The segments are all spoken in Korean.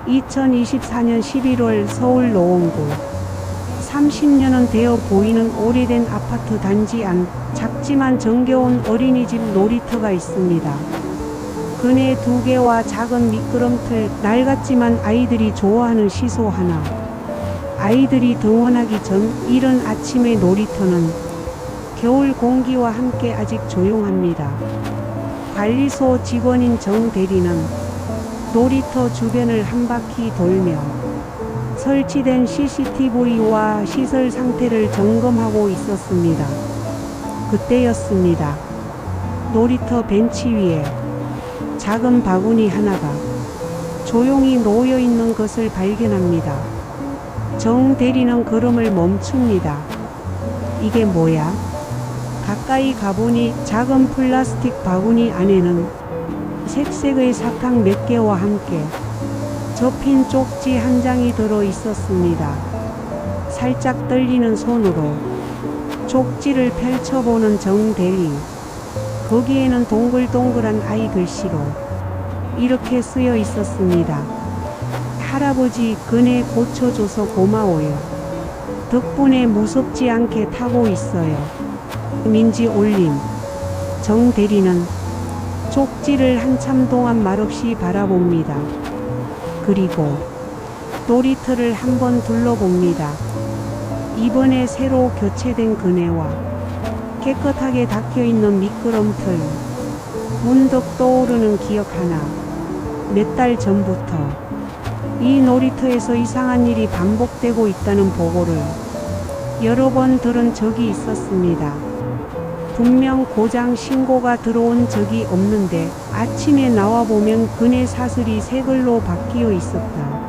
2024년 11월 서울 노원구 30년은 되어 보이는 오래된 아파트 단지 안 작지만 정겨운 어린이집 놀이터가 있습니다. 그네 2개와 작은 미끄럼틀, 낡았지만 아이들이 좋아하는 시소 하나. 아이들이 등원하기 전 이른 아침의 놀이터는 겨울 공기와 함께 아직 조용합니다. 관리소 직원인 정 대리는 놀이터 주변을 한 바퀴 돌며 설치된 CCTV와 시설 상태를 점검하고 있었습니다. 그때였습니다. 놀이터 벤치 위에 작은 바구니 하나가 조용히 놓여 있는 것을 발견합니다. 정 대리는 걸음을 멈춥니다. 이게 뭐야? 가까이 가보니 작은 플라스틱 바구니 안에는 색색의 사탕 몇 개와 함께 접힌 쪽지 한 장이 들어 있었습니다. 살짝 떨리는 손으로 쪽지를 펼쳐보는 정 대리. 거기에는 동글동글한 아이 글씨로 이렇게 쓰여 있었습니다. 할아버지, 그네 고쳐줘서 고마워요. 덕분에 무섭지 않게 타고 있어요. 민지 올림. 정 대리는 쪽지를 한참 동안 말없이 바라봅니다. 그리고 놀이터를 한번 둘러봅니다. 이번에 새로 교체된 그네와 깨끗하게 닦여있는 미끄럼틀. 문득 떠오르는 기억 하나. 몇 달 전부터 이 놀이터에서 이상한 일이 반복되고 있다는 보고를 여러 번 들은 적이 있었습니다. 분명 고장 신고가 들어온 적이 없는데 아침에 나와보면 그네 사슬이 새 걸로 바뀌어 있었다.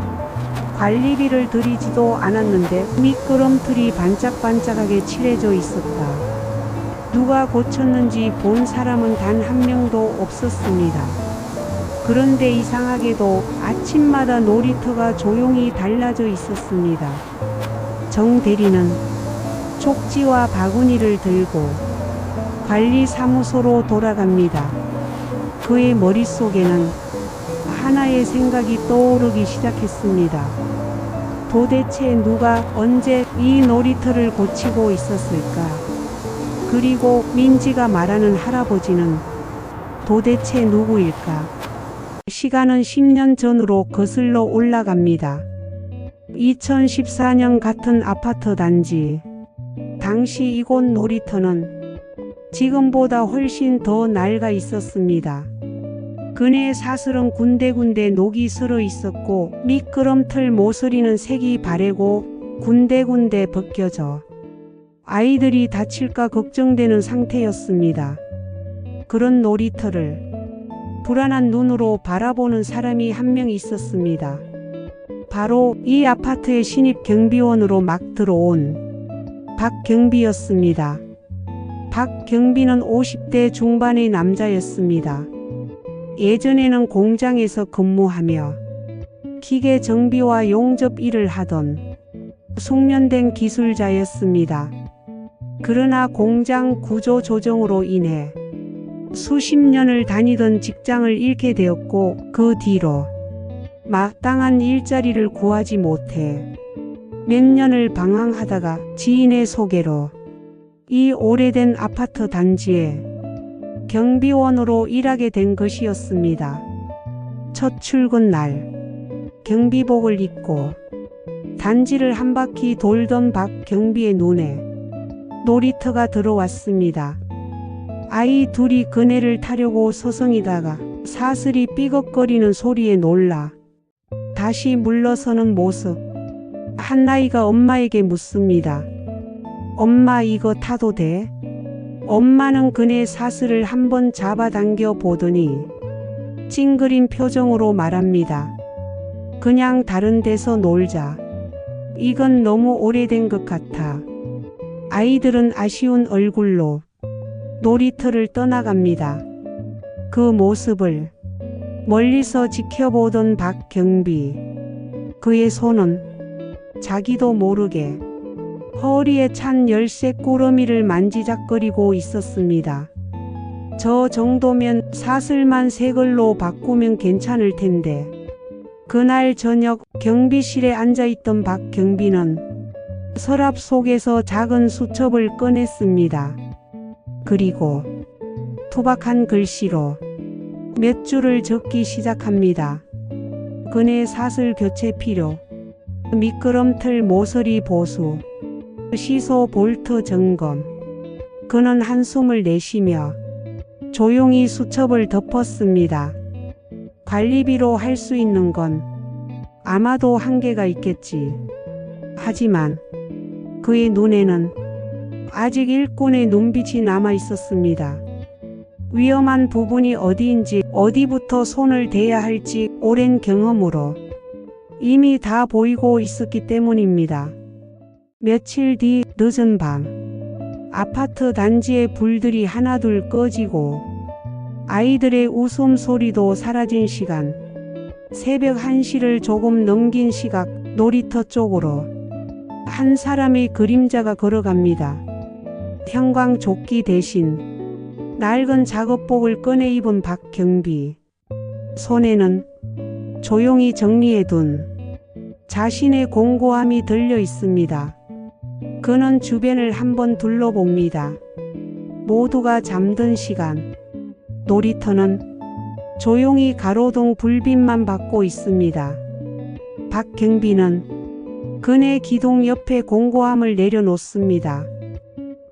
관리비를 들이지도 않았는데 미끄럼틀이 반짝반짝하게 칠해져 있었다. 누가 고쳤는지 본 사람은 단 한 명도 없었습니다. 그런데 이상하게도 아침마다 놀이터가 조용히 달라져 있었습니다. 정 대리는 쪽지와 바구니를 들고 관리사무소로 돌아갑니다. 그의 머릿속에는 하나의 생각이 떠오르기 시작했습니다. 도대체 누가 언제 이 놀이터를 고치고 있었을까? 그리고 민지가 말하는 할아버지는 도대체 누구일까? 시간은 10년 전으로 거슬러 올라갑니다. 2014년 같은 아파트 단지. 당시 이곳 놀이터는 지금보다 훨씬 더 낡아 있었습니다. 그네 사슬은 군데군데 녹이 슬어 있었고 미끄럼틀 모서리는 색이 바래고 군데군데 벗겨져 아이들이 다칠까 걱정되는 상태였습니다. 그런 놀이터를 불안한 눈으로 바라보는 사람이 한 명 있었습니다. 바로 이 아파트의 신입 경비원으로 막 들어온 박경비였습니다. 박경비는 50대 중반의 남자였습니다. 예전에는 공장에서 근무하며 기계 정비와 용접 일을 하던 숙련된 기술자였습니다. 그러나 공장 구조 조정으로 인해 수십 년을 다니던 직장을 잃게 되었고 그 뒤로 마땅한 일자리를 구하지 못해 몇 년을 방황하다가 지인의 소개로 이 오래된 아파트 단지에 경비원으로 일하게 된 것이었습니다. 첫 출근 날 경비복을 입고 단지를 한 바퀴 돌던 박경비의 눈에 놀이터가 들어왔습니다. 아이 둘이 그네를 타려고 서성이다가 사슬이 삐걱거리는 소리에 놀라 다시 물러서는 모습. 한나이가 엄마에게 묻습니다. 엄마, 이거 타도 돼? 엄마는 그네 사슬을 한번 잡아당겨 보더니 찡그린 표정으로 말합니다. 그냥 다른 데서 놀자. 이건 너무 오래된 것 같아. 아이들은 아쉬운 얼굴로 놀이터를 떠나갑니다. 그 모습을 멀리서 지켜보던 박경비. 그의 손은 자기도 모르게 허리에 찬 열쇠 꾸러미를 만지작거리고 있었습니다. 저 정도면 사슬만 새 걸로 바꾸면 괜찮을 텐데 그날 저녁 경비실에 앉아있던 박경비는 서랍 속에서 작은 수첩을 꺼냈습니다. 그리고 투박한 글씨로 몇 줄을 적기 시작합니다. 그네 사슬 교체 필요, 미끄럼틀 모서리 보수, 시소 볼트 점검. 그는 한숨을 내쉬며 조용히 수첩을 덮었습니다. 관리비로 할 수 있는 건 아마도 한계가 있겠지. 하지만 그의 눈에는 아직 일꾼의 눈빛이 남아 있었습니다. 위험한 부분이 어디인지, 어디부터 손을 대야 할지 오랜 경험으로 이미 다 보이고 있었기 때문입니다. 며칠 뒤 늦은 밤, 아파트 단지의 불들이 하나둘 꺼지고 아이들의 웃음소리도 사라진 시간, 새벽 1시를 조금 넘긴 시각, 놀이터 쪽으로 한 사람의 그림자가 걸어갑니다. 형광조끼 대신 낡은 작업복을 꺼내 입은 박경비. 손에는 조용히 정리해둔 자신의 공고함이 들려 있습니다. 그는 주변을 한번 둘러봅니다. 모두가 잠든 시간, 놀이터는 조용히 가로등 불빛만 받고 있습니다. 박경비는 그네 기둥 옆에 공고함을 내려놓습니다.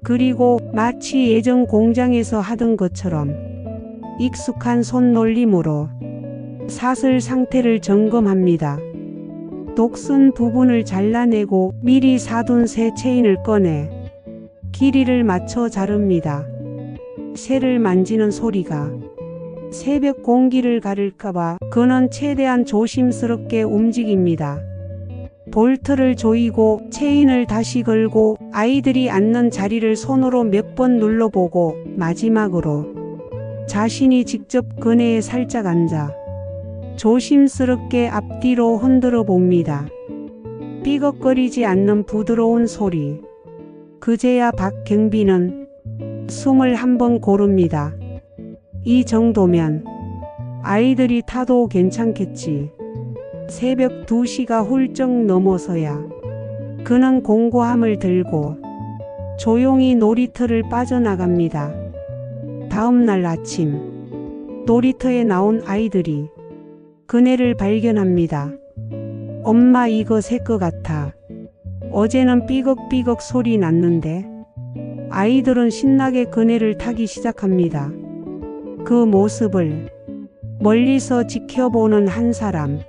그리고 마치 예전 공장에서 하던 것처럼 익숙한 손놀림으로 사슬 상태를 점검합니다. 녹슨 부분을 잘라내고 미리 사둔 새 체인을 꺼내 길이를 맞춰 자릅니다. 쇠를 만지는 소리가 새벽 공기를 가릴까봐 그는 최대한 조심스럽게 움직입니다. 볼트를 조이고 체인을 다시 걸고 아이들이 앉는 자리를 손으로 몇 번 눌러보고 마지막으로 자신이 직접 그네에 살짝 앉아 조심스럽게 앞뒤로 흔들어 봅니다. 삐걱거리지 않는 부드러운 소리. 그제야 박경비는 숨을 한번 고릅니다. 이 정도면 아이들이 타도 괜찮겠지. 새벽 2시가 훌쩍 넘어서야 그는 공고함을 들고 조용히 놀이터를 빠져나갑니다. 다음 날 아침, 놀이터에 나온 아이들이 그네를 발견합니다. 엄마, 이거 새 거 같아. 어제는 삐걱삐걱 소리 났는데. 아이들은 신나게 그네를 타기 시작합니다. 그 모습을 멀리서 지켜보는 한 사람.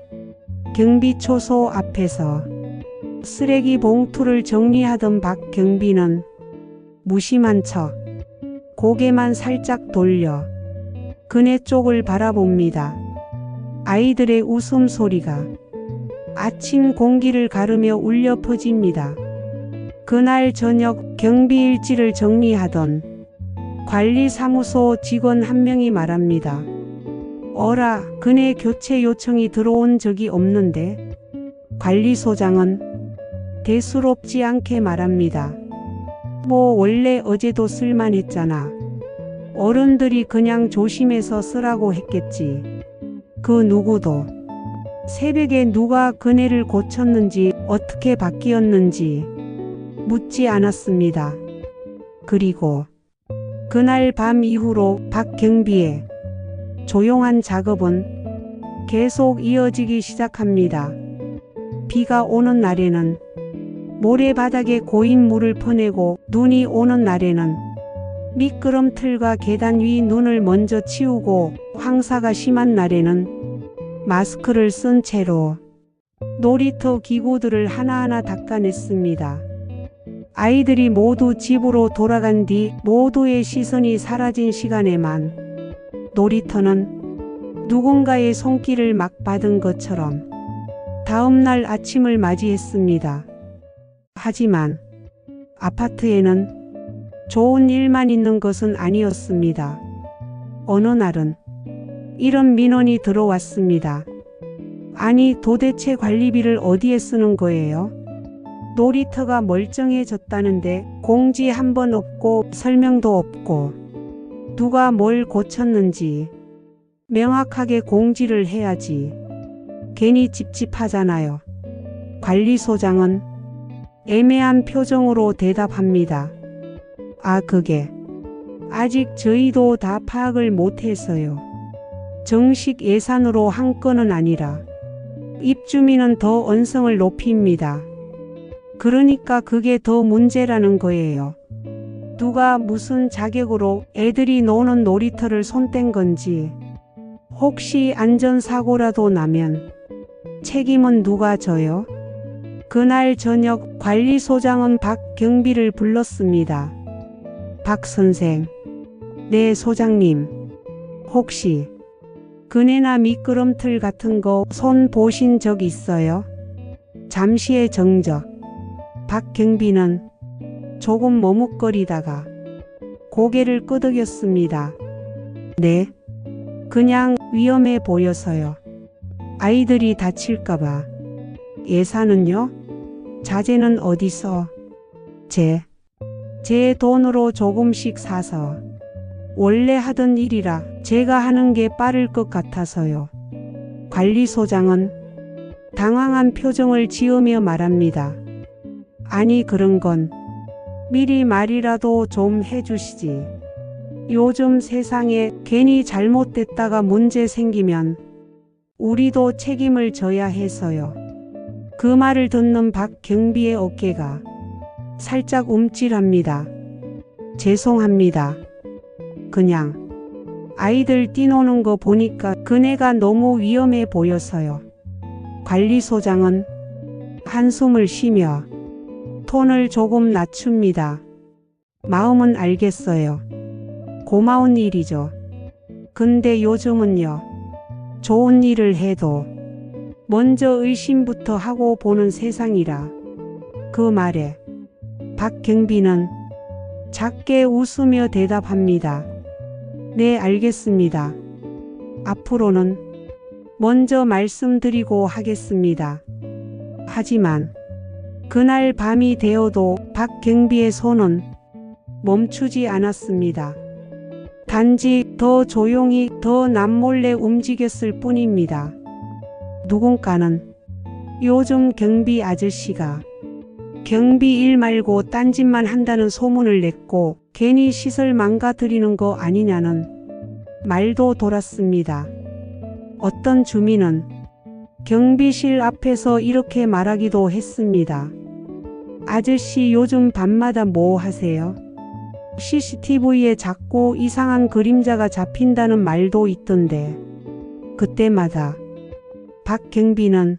경비초소 앞에서 쓰레기 봉투를 정리하던 박경비는 무심한 척 고개만 살짝 돌려 그네 쪽을 바라봅니다. 아이들의 웃음소리가 아침 공기를 가르며 울려 퍼집니다. 그날 저녁 경비일지를 정리하던 관리사무소 직원 한 명이 말합니다. 어라, 그네 교체 요청이 들어온 적이 없는데? 관리소장은 대수롭지 않게 말합니다. 뭐 원래 어제도 쓸만했잖아. 어른들이 그냥 조심해서 쓰라고 했겠지. 그 누구도 새벽에 누가 그네를 고쳤는지 어떻게 바뀌었는지 묻지 않았습니다. 그리고 그날 밤 이후로 박경비의 조용한 작업은 계속 이어지기 시작합니다. 비가 오는 날에는 모래바닥에 고인 물을 퍼내고 눈이 오는 날에는 미끄럼틀과 계단 위 눈을 먼저 치우고 황사가 심한 날에는 마스크를 쓴 채로 놀이터 기구들을 하나하나 닦아냈습니다. 아이들이 모두 집으로 돌아간 뒤 모두의 시선이 사라진 시간에만 놀이터는 누군가의 손길을 막 받은 것처럼 다음날 아침을 맞이했습니다. 하지만 아파트에는 좋은 일만 있는 것은 아니었습니다. 어느 날은 이런 민원이 들어왔습니다. 아니, 도대체 관리비를 어디에 쓰는 거예요? 놀이터가 멀쩡해졌다는데 공지 한 번 없고 설명도 없고 누가 뭘 고쳤는지 명확하게 공지를 해야지. 괜히 찝찝하잖아요. 관리소장은 애매한 표정으로 대답합니다. 아, 그게 아직 저희도 다 파악을 못해서요. 정식 예산으로 한 건은 아니라 입주민은 더 언성을 높입니다. 그러니까 그게 더 문제라는 거예요. 누가 무슨 자격으로 애들이 노는 놀이터를 손댄 건지, 혹시 안전사고라도 나면 책임은 누가 져요? 그날 저녁 관리소장은 박 경비를 불렀습니다. 박 선생, 네 소장님, 혹시 그네나 미끄럼틀 같은 거 손 보신 적 있어요? 잠시의 정적. 박 경비는 조금 머뭇거리다가 고개를 끄덕였습니다. 네, 그냥 위험해 보여서요. 아이들이 다칠까봐. 예산은요? 자재는 어디서? 제 돈으로 조금씩 사서. 원래 하던 일이라 제가 하는 게 빠를 것 같아서요. 관리소장은 당황한 표정을 지으며 말합니다. 아니, 그런 건 미리 말이라도 좀 해주시지. 요즘 세상에 괜히 잘못됐다가 문제 생기면 우리도 책임을 져야 해서요. 그 말을 듣는 박 경비의 어깨가 살짝 움찔합니다. 죄송합니다. 그냥 아이들 뛰노는 거 보니까 그네가 너무 위험해 보여서요. 관리소장은 한숨을 쉬며 톤을 조금 낮춥니다. 마음은 알겠어요. 고마운 일이죠. 근데 요즘은요, 좋은 일을 해도 먼저 의심부터 하고 보는 세상이라. 그 말에 박 경비는 작게 웃으며 대답합니다. 네, 알겠습니다. 앞으로는 먼저 말씀드리고 하겠습니다. 하지만 그날 밤이 되어도 박 경비의 손은 멈추지 않았습니다. 단지 더 조용히, 더 남몰래 움직였을 뿐입니다. 누군가는 요즘 경비 아저씨가 경비 일 말고 딴짓만 한다는 소문을 냈고 괜히 시설 망가뜨리는 거 아니냐는 말도 돌았습니다. 어떤 주민은 경비실 앞에서 이렇게 말하기도 했습니다. 아저씨, 요즘 밤마다 뭐 하세요? CCTV에 자꾸 이상한 그림자가 잡힌다는 말도 있던데. 그때마다 박 경비는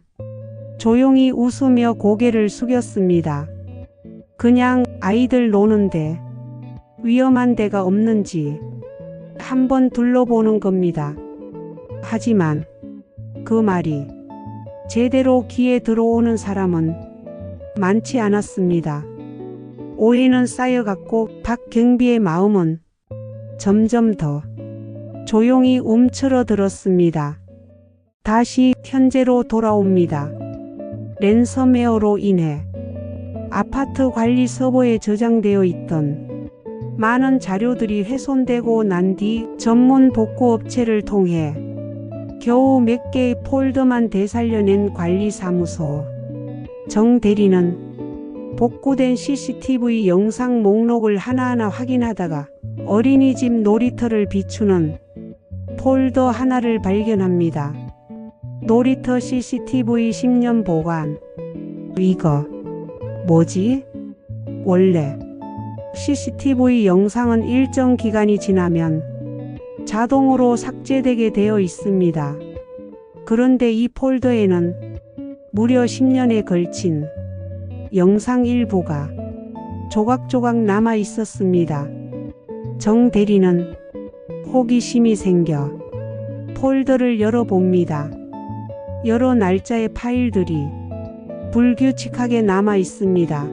조용히 웃으며 고개를 숙였습니다. 그냥 아이들 노는데 위험한 데가 없는지 한번 둘러보는 겁니다. 하지만 그 말이 제대로 귀에 들어오는 사람은 많지 않았습니다. 오해는 쌓여갔고 박 경비의 마음은 점점 더 조용히 움츠러들었습니다. 다시 현재로 돌아옵니다. 랜섬웨어로 인해 아파트 관리 서버에 저장되어 있던 많은 자료들이 훼손되고 난 뒤 전문 복구 업체를 통해 겨우 몇 개의 폴더만 되살려낸 관리사무소. 정 대리는 복구된 CCTV 영상 목록을 하나하나 확인하다가 어린이집 놀이터를 비추는 폴더 하나를 발견합니다. 놀이터 CCTV 10년 보관. 이거 뭐지? 원래 CCTV 영상은 일정 기간이 지나면 자동으로 삭제되게 되어 있습니다. 그런데 이 폴더에는 무려 10년에 걸친 영상 일부가 조각조각 남아 있었습니다. 정 대리는 호기심이 생겨 폴더를 열어봅니다. 여러 날짜의 파일들이 불규칙하게 남아 있습니다.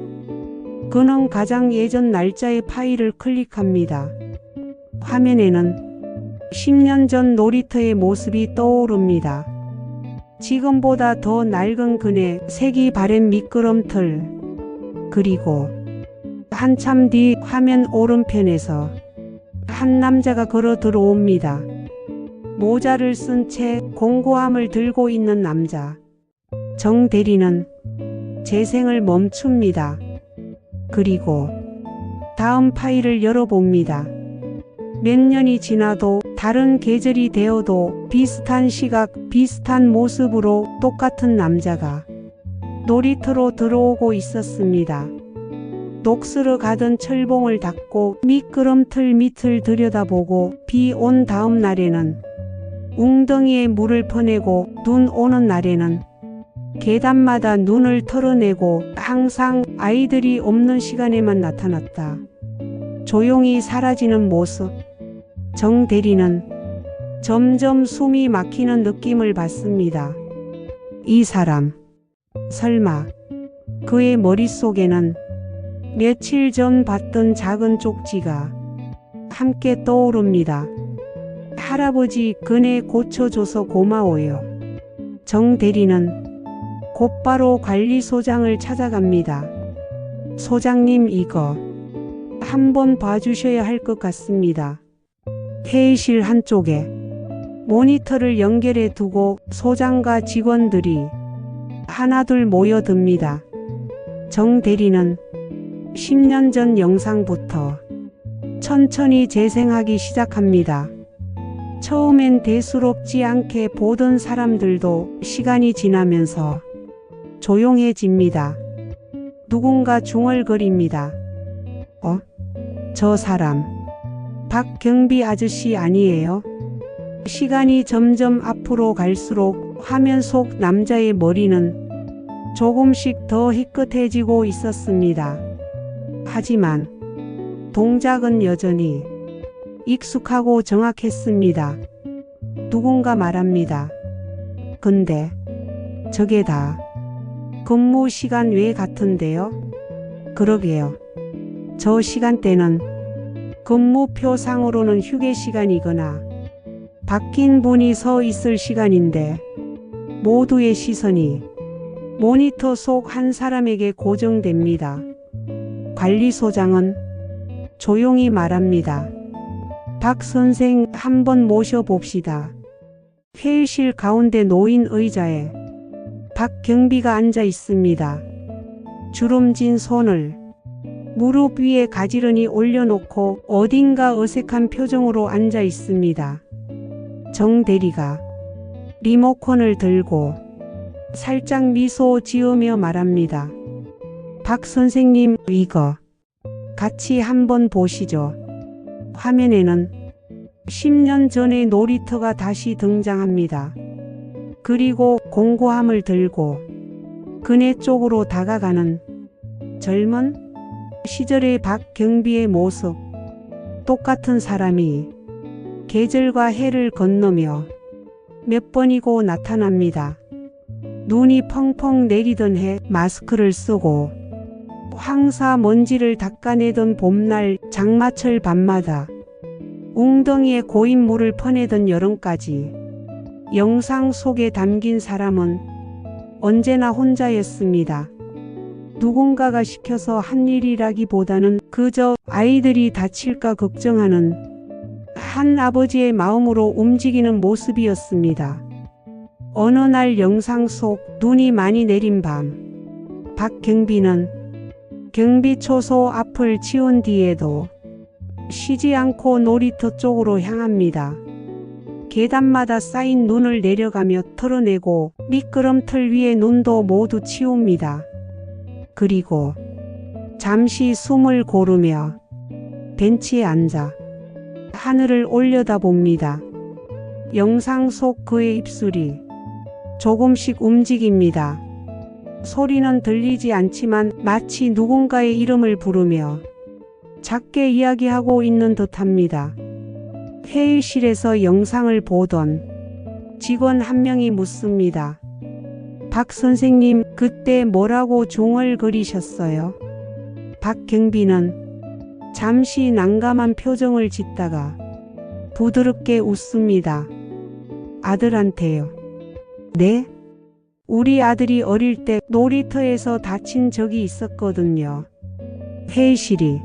그는 가장 예전 날짜의 파일을 클릭합니다. 화면에는 10년 전 놀이터의 모습이 떠오릅니다. 지금보다 더 낡은 그네, 색이 바랜 미끄럼틀, 그리고 한참 뒤 화면 오른편에서 한 남자가 걸어 들어옵니다. 모자를 쓴 채 공고함을 들고 있는 남자. 정 대리는 재생을 멈춥니다. 그리고 다음 파일을 열어봅니다. 몇 년이 지나도 다른 계절이 되어도 비슷한 시각, 비슷한 모습으로 똑같은 남자가 놀이터로 들어오고 있었습니다. 녹슬어 가던 철봉을 닦고 미끄럼틀 밑을 들여다보고 비 온 다음 날에는 웅덩이에 물을 퍼내고 눈 오는 날에는 계단마다 눈을 털어내고 항상 아이들이 없는 시간에만 나타났다. 조용히 사라지는 모습. 정 대리는 점점 숨이 막히는 느낌을 받습니다. 이 사람, 설마 그의 머릿속에는 며칠 전 봤던 작은 쪽지가 함께 떠오릅니다. 할아버지 그네 고쳐줘서 고마워요. 정 대리는 곧바로 관리소장을 찾아갑니다. 소장님 이거 한번 봐주셔야 할 것 같습니다. 회의실 한쪽에 모니터를 연결해 두고 소장과 직원들이 하나둘 모여듭니다. 정 대리는 10년 전 영상부터 천천히 재생하기 시작합니다. 처음엔 대수롭지 않게 보던 사람들도 시간이 지나면서 조용해집니다. 누군가 중얼거립니다. 저 사람 박경비 아저씨 아니에요? 시간이 점점 앞으로 갈수록 화면 속 남자의 머리는 조금씩 더 희끗해지고 있었습니다. 하지만 동작은 여전히 익숙하고 정확했습니다. 누군가 말합니다. 근데 저게 다 근무 시간 외 같은데요? 그러게요. 저 시간대는 근무표상으로는 휴게 시간이거나 바뀐 분이 서 있을 시간인데 모두의 시선이 모니터 속 한 사람에게 고정됩니다. 관리소장은 조용히 말합니다. 박 선생 한번 모셔봅시다. 회의실 가운데 놓인 의자에 박경비가 앉아 있습니다. 주름진 손을 무릎 위에 가지런히 올려놓고 어딘가 어색한 표정으로 앉아 있습니다. 정 대리가 리모컨을 들고 살짝 미소 지으며 말합니다. 박 선생님 이거 같이 한번 보시죠. 화면에는 10년 전의 놀이터가 다시 등장합니다. 그리고 공고함을 들고 그네 쪽으로 다가가는 젊은 시절의 박경비의 모습. 똑같은 사람이 계절과 해를 건너며 몇 번이고 나타납니다. 눈이 펑펑 내리던 해 마스크를 쓰고 황사 먼지를 닦아내던 봄날 장마철 밤마다 웅덩이에 고인 물을 퍼내던 여름까지 영상 속에 담긴 사람은 언제나 혼자였습니다. 누군가가 시켜서 한 일이라기보다는 그저 아이들이 다칠까 걱정하는 한 아버지의 마음으로 움직이는 모습이었습니다. 어느 날 영상 속 눈이 많이 내린 밤, 박경비는 경비초소 앞을 치운 뒤에도 쉬지 않고 놀이터 쪽으로 향합니다. 계단마다 쌓인 눈을 내려가며 털어내고 미끄럼틀 위의 눈도 모두 치웁니다. 그리고 잠시 숨을 고르며 벤치에 앉아 하늘을 올려다봅니다. 영상 속 그의 입술이 조금씩 움직입니다. 소리는 들리지 않지만 마치 누군가의 이름을 부르며 작게 이야기하고 있는 듯합니다. 회의실에서 영상을 보던 직원 한 명이 묻습니다. 박 선생님, 그때 뭐라고 중얼거리셨어요? 박경비는 잠시 난감한 표정을 짓다가 부드럽게 웃습니다. 아들한테요. 네? 우리 아들이 어릴 때 놀이터에서 다친 적이 있었거든요. 회의실이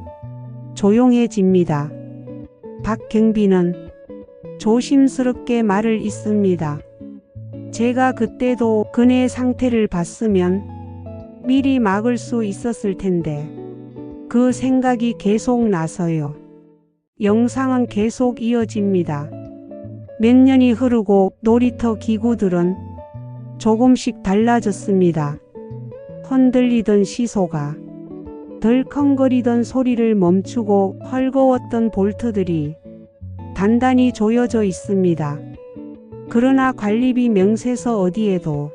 조용해집니다. 박경비는 조심스럽게 말을 잇습니다. 제가 그때도 그네 상태를 봤으면 미리 막을 수 있었을 텐데 그 생각이 계속 나서요. 영상은 계속 이어집니다. 몇 년이 흐르고 놀이터 기구들은 조금씩 달라졌습니다. 흔들리던 시소가 덜컹거리던 소리를 멈추고 헐거웠던 볼트들이 단단히 조여져 있습니다. 그러나 관리비 명세서 어디에도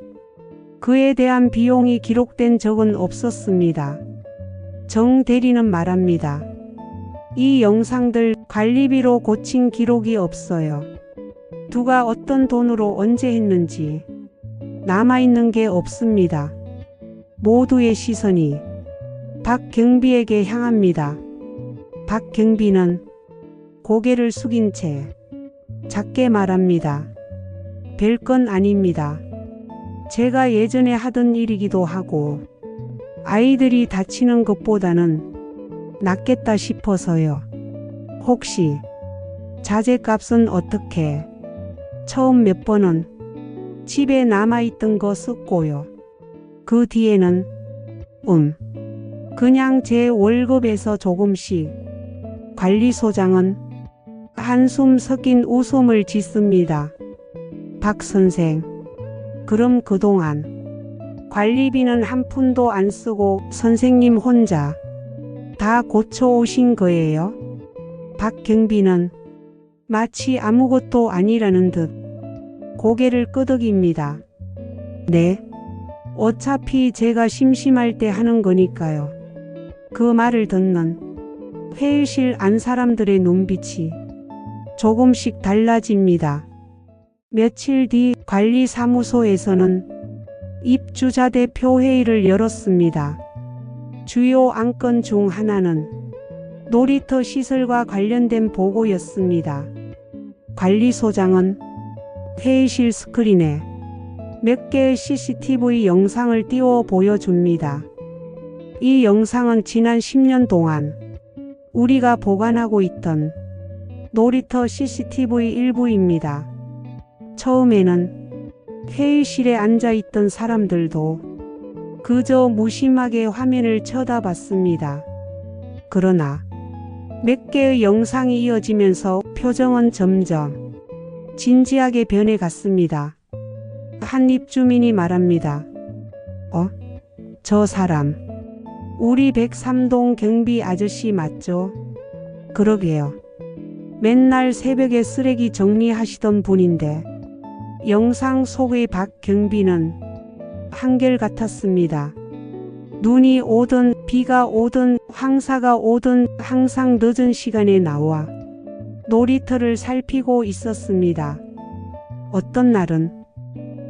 그에 대한 비용이 기록된 적은 없었습니다. 정 대리는 말합니다. 이 영상들 관리비로 고친 기록이 없어요. 누가 어떤 돈으로 언제 했는지 남아있는 게 없습니다. 모두의 시선이 박경비에게 향합니다. 박경비는 고개를 숙인 채 작게 말합니다. 별건 아닙니다. 제가 예전에 하던 일이기도 하고 아이들이 다치는 것보다는 낫겠다 싶어서요. 혹시 자재값은 어떻게? 처음 몇 번은 집에 남아있던 거 썼고요. 그 뒤에는 그냥 제 월급에서 조금씩. 관리소장은 한숨 섞인 웃음을 짓습니다. 박 선생, 그럼 그동안 관리비는 한 푼도 안 쓰고 선생님 혼자 다 고쳐오신 거예요? 박경비는 마치 아무것도 아니라는 듯 고개를 끄덕입니다. 네, 어차피 제가 심심할 때 하는 거니까요. 그 말을 듣는 회의실 안 사람들의 눈빛이 조금씩 달라집니다. 며칠 뒤 관리사무소에서는 입주자 대표 회의를 열었습니다. 주요 안건 중 하나는 놀이터 시설과 관련된 보고였습니다. 관리소장은 회의실 스크린에 몇 개의 CCTV 영상을 띄워 보여줍니다. 이 영상은 지난 10년 동안 우리가 보관하고 있던 놀이터 CCTV 일부입니다. 처음에는 회의실에 앉아있던 사람들도 그저 무심하게 화면을 쳐다봤습니다. 그러나 몇 개의 영상이 이어지면서 표정은 점점 진지하게 변해갔습니다. 한 입주민이 말합니다. 저 사람 우리 103동 경비 아저씨 맞죠? 그러게요. 맨날 새벽에 쓰레기 정리하시던 분인데 영상 속의 박경비는 한결같았습니다. 눈이 오든 비가 오든 황사가 오든 항상 늦은 시간에 나와 놀이터를 살피고 있었습니다. 어떤 날은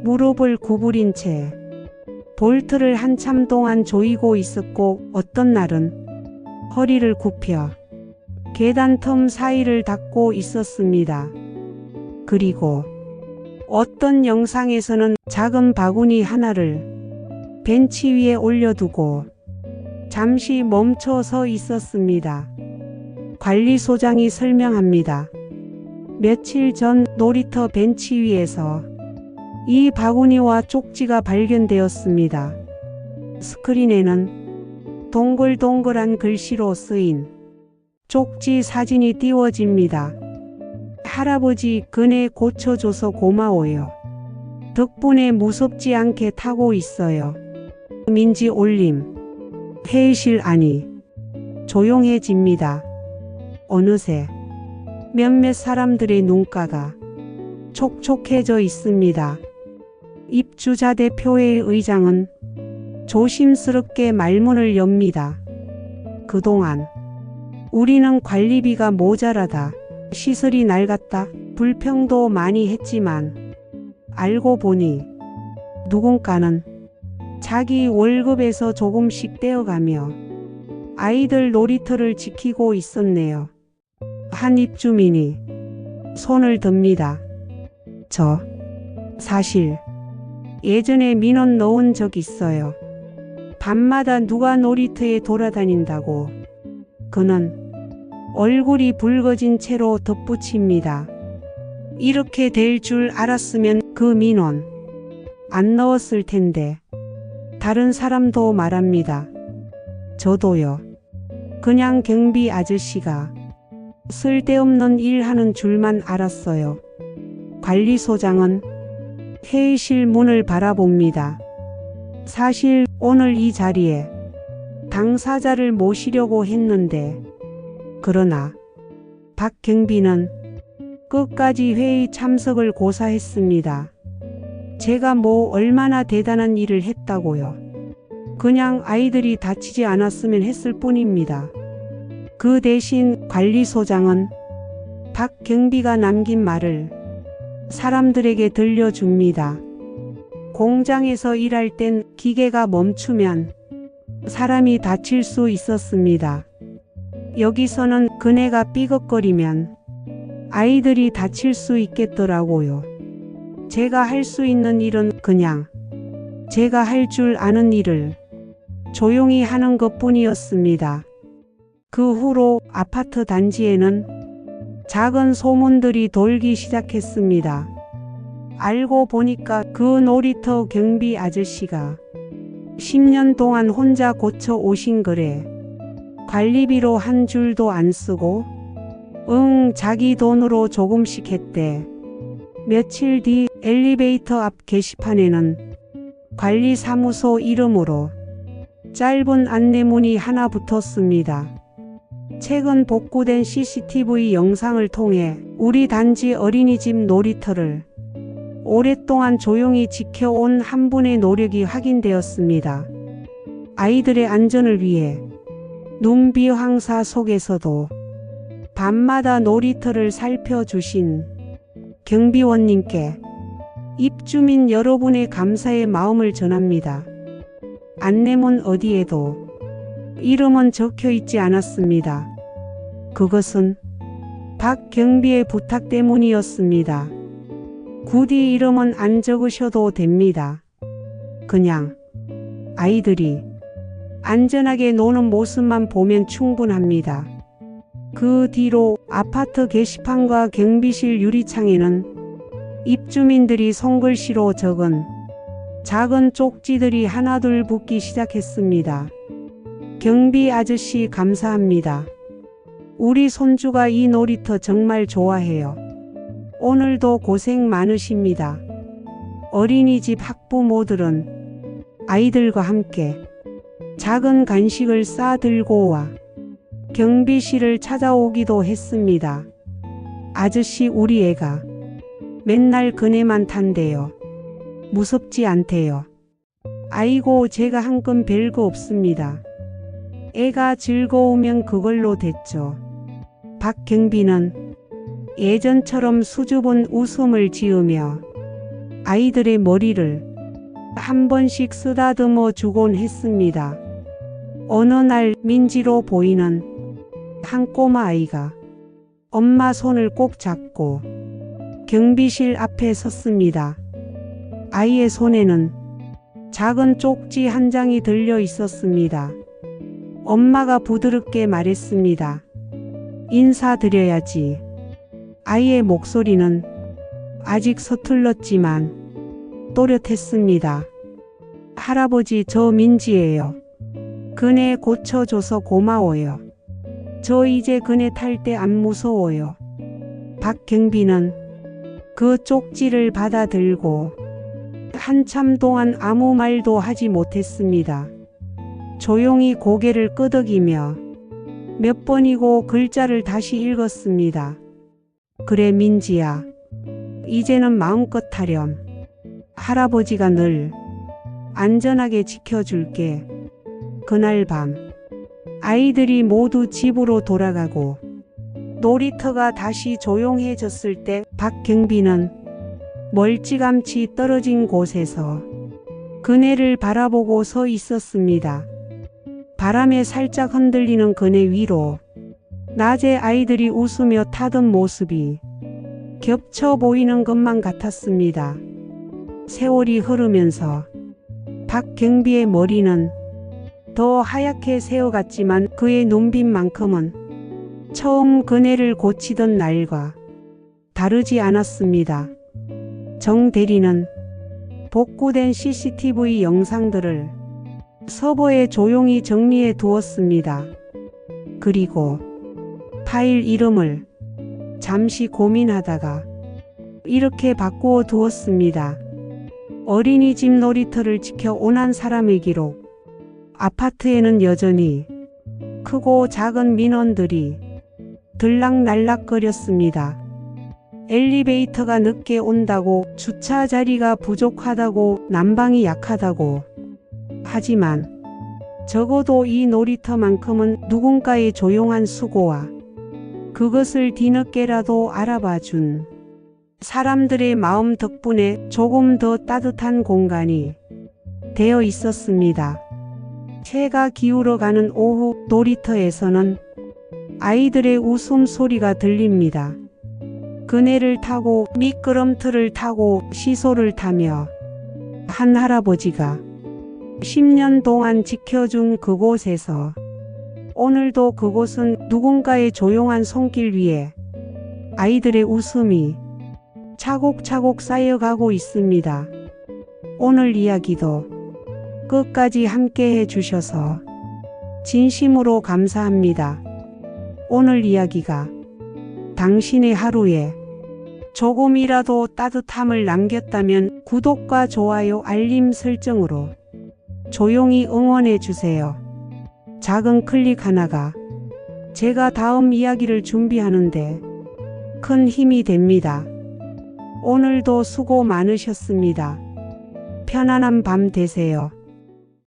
무릎을 구부린 채 볼트를 한참 동안 조이고 있었고 어떤 날은 허리를 굽혀 계단 틈 사이를 닦고 있었습니다. 그리고 어떤 영상에서는 작은 바구니 하나를 벤치 위에 올려두고 잠시 멈춰 서 있었습니다. 관리소장이 설명합니다. 며칠 전 놀이터 벤치 위에서 이 바구니와 쪽지가 발견되었습니다. 스크린에는 동글동글한 글씨로 쓰인 쪽지 사진이 띄워집니다. 할아버지 그네 고쳐줘서 고마워요. 덕분에 무섭지 않게 타고 있어요. 민지 올림. 회의실 안이 조용해집니다. 어느새 몇몇 사람들의 눈가가 촉촉해져 있습니다. 입주자 대표회의 의장은 조심스럽게 말문을 엽니다. 그동안 우리는 관리비가 모자라다, 시설이 낡았다, 불평도 많이 했지만 알고 보니 누군가는 자기 월급에서 조금씩 떼어가며 아이들 놀이터를 지키고 있었네요. 한 입주민이 손을 듭니다. 저 사실 예전에 민원 넣은 적 있어요. 밤마다 누가 놀이터에 돌아다닌다고. 그는 얼굴이 붉어진 채로 덧붙입니다. 이렇게 될 줄 알았으면 그 민원 안 넣었을 텐데. 다른 사람도 말합니다. 저도요. 그냥 경비 아저씨가 쓸데없는 일 하는 줄만 알았어요. 관리소장은 회의실 문을 바라봅니다. 사실 오늘 이 자리에 당사자를 모시려고 했는데, 그러나 박 경비는 끝까지 회의 참석을 고사했습니다. 제가 뭐 얼마나 대단한 일을 했다고요. 그냥 아이들이 다치지 않았으면 했을 뿐입니다. 그 대신 관리소장은 박 경비가 남긴 말을 사람들에게 들려줍니다. 공장에서 일할 땐 기계가 멈추면 사람이 다칠 수 있었습니다. 여기서는 그네가 삐걱거리면 아이들이 다칠 수 있겠더라고요. 제가 할 수 있는 일은 그냥 제가 할 줄 아는 일을 조용히 하는 것뿐이었습니다. 그 후로 아파트 단지에는 작은 소문들이 돌기 시작했습니다. 알고 보니까 그 놀이터 경비 아저씨가 10년 동안 혼자 고쳐 오신 거래. 관리비로 한 줄도 안 쓰고 자기 돈으로 조금씩 했대. 며칠 뒤 엘리베이터 앞 게시판에는 관리사무소 이름으로 짧은 안내문이 하나 붙었습니다. 최근 복구된 CCTV 영상을 통해 우리 단지 어린이집 놀이터를 오랫동안 조용히 지켜온 한 분의 노력이 확인되었습니다. 아이들의 안전을 위해 눈비 황사 속에서도 밤마다 놀이터를 살펴주신 경비원님께 입주민 여러분의 감사의 마음을 전합니다. 안내문 어디에도 이름은 적혀 있지 않았습니다. 그것은 박 경비의 부탁 때문이었습니다. 굳이 이름은 안 적으셔도 됩니다. 그냥 아이들이 안전하게 노는 모습만 보면 충분합니다. 그 뒤로 아파트 게시판과 경비실 유리창에는 입주민들이 손글씨로 적은 작은 쪽지들이 하나둘 붙기 시작했습니다. 경비 아저씨 감사합니다. 우리 손주가 이 놀이터 정말 좋아해요. 오늘도 고생 많으십니다. 어린이집 학부모들은 아이들과 함께 작은 간식을 싸들고 와 경비실을 찾아오기도 했습니다. 아저씨 우리 애가 맨날 그네만 탄대요. 무섭지 않대요. 아이고 제가 한 건 별거 없습니다. 애가 즐거우면 그걸로 됐죠. 박 경비는 예전처럼 수줍은 웃음을 지으며 아이들의 머리를 한 번씩 쓰다듬어 주곤 했습니다. 어느 날 민지로 보이는 한 꼬마 아이가 엄마 손을 꼭 잡고 경비실 앞에 섰습니다. 아이의 손에는 작은 쪽지 한 장이 들려 있었습니다. 엄마가 부드럽게 말했습니다. 인사드려야지. 아이의 목소리는 아직 서툴렀지만 또렷했습니다. 할아버지 저 민지예요. 그네 고쳐줘서 고마워요. 저 이제 그네 탈 때 안 무서워요. 박 경비는 그 쪽지를 받아 들고 한참 동안 아무 말도 하지 못했습니다. 조용히 고개를 끄덕이며 몇 번이고 글자를 다시 읽었습니다. 그래 민지야. 이제는 마음껏 타렴. 할아버지가 늘 안전하게 지켜줄게. 그날 밤 아이들이 모두 집으로 돌아가고 놀이터가 다시 조용해졌을 때 박경비는 멀찌감치 떨어진 곳에서 그네를 바라보고 서 있었습니다. 바람에 살짝 흔들리는 그네 위로 낮에 아이들이 웃으며 타던 모습이 겹쳐 보이는 것만 같았습니다. 세월이 흐르면서 박경비의 머리는 더 하얗게 새어갔지만 그의 눈빛만큼은 처음 그네를 고치던 날과 다르지 않았습니다. 정 대리는 복구된 CCTV 영상들을 서버에 조용히 정리해 두었습니다. 그리고 파일 이름을 잠시 고민하다가 이렇게 바꾸어 두었습니다. 어린이집 놀이터를 지켜온 사람의 기록. 아파트에는 여전히 크고 작은 민원들이 들락날락거렸습니다. 엘리베이터가 늦게 온다고, 주차 자리가 부족하다고, 난방이 약하다고. 하지만 적어도 이 놀이터만큼은 누군가의 조용한 수고와 그것을 뒤늦게라도 알아봐 준 사람들의 마음 덕분에 조금 더 따뜻한 공간이 되어 있었습니다. 해가 기울어가는 오후, 놀이터에서는 아이들의 웃음소리가 들립니다. 그네를 타고, 미끄럼틀을 타고, 시소를 타며 한 할아버지가 10년 동안 지켜준 그곳에서 오늘도 그곳은 누군가의 조용한 손길 위에 아이들의 웃음이 차곡차곡 쌓여가고 있습니다. 오늘 이야기도 끝까지 함께 해주셔서 진심으로 감사합니다. 오늘 이야기가 당신의 하루에 조금이라도 따뜻함을 남겼다면 구독과 좋아요, 알림 설정으로 조용히 응원해 주세요. 작은 클릭 하나가 제가 다음 이야기를 준비하는데 큰 힘이 됩니다. 오늘도 수고 많으셨습니다. 편안한 밤 되세요.